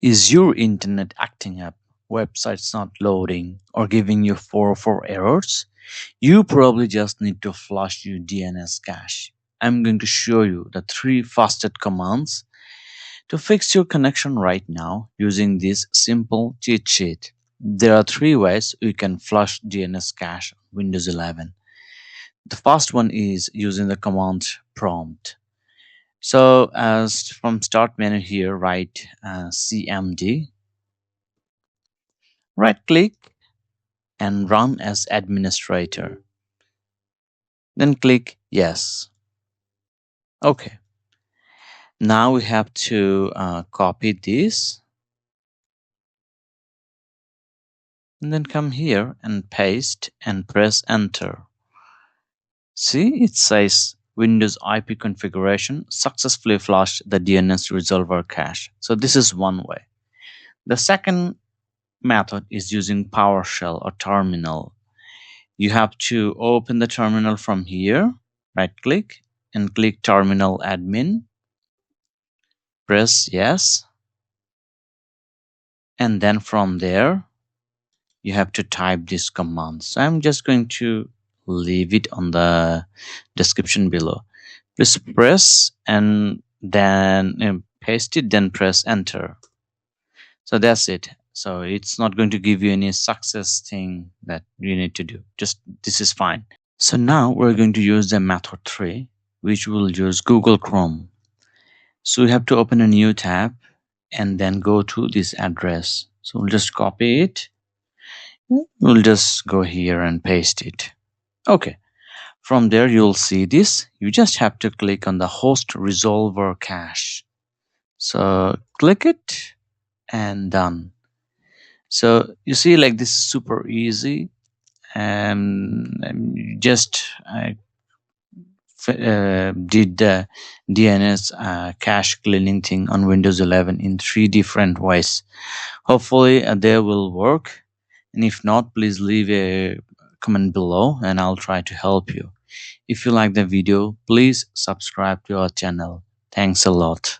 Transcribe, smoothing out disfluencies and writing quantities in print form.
Is your internet acting up, websites not loading, or giving you 404 errors? You probably just need to flush your DNS cache. I'm going to show you the 3 fastest commands to fix your connection right now using this simple cheat sheet. There are 3 ways you can flush DNS cache on Windows 11. The first one is using the command prompt. So as from start menu here, write cmd, right click and run as administrator. Then click yes. Okay. Now we have to copy this and then come here and paste and press enter. See, it says Windows IP configuration successfully flushed the DNS resolver cache. So this is one way. The second method is using PowerShell or terminal. You have to open the terminal from here, right click and click terminal admin, press yes, and then from there you have to type this command. So I'm just going to leave it on the description below. Please press and then paste it, then press enter. So that's it. So it's not going to give you any success thing that you need to do. Just this is fine. So now we're going to use the method 3, which will use Google Chrome. So we have to open a new tab and then go to this address. So we'll just copy it. We'll just go here and paste it. Okay. From there you'll see this. You just have to click on the host resolver cache. So click it and done. So you see, like, this is super easy, and just did the DNS cache cleaning thing on Windows 11 in 3 different ways. Hopefully they will work, and if not, please leave a comment below and I'll try to help you. If you like the video, please subscribe to our channel. Thanks a lot.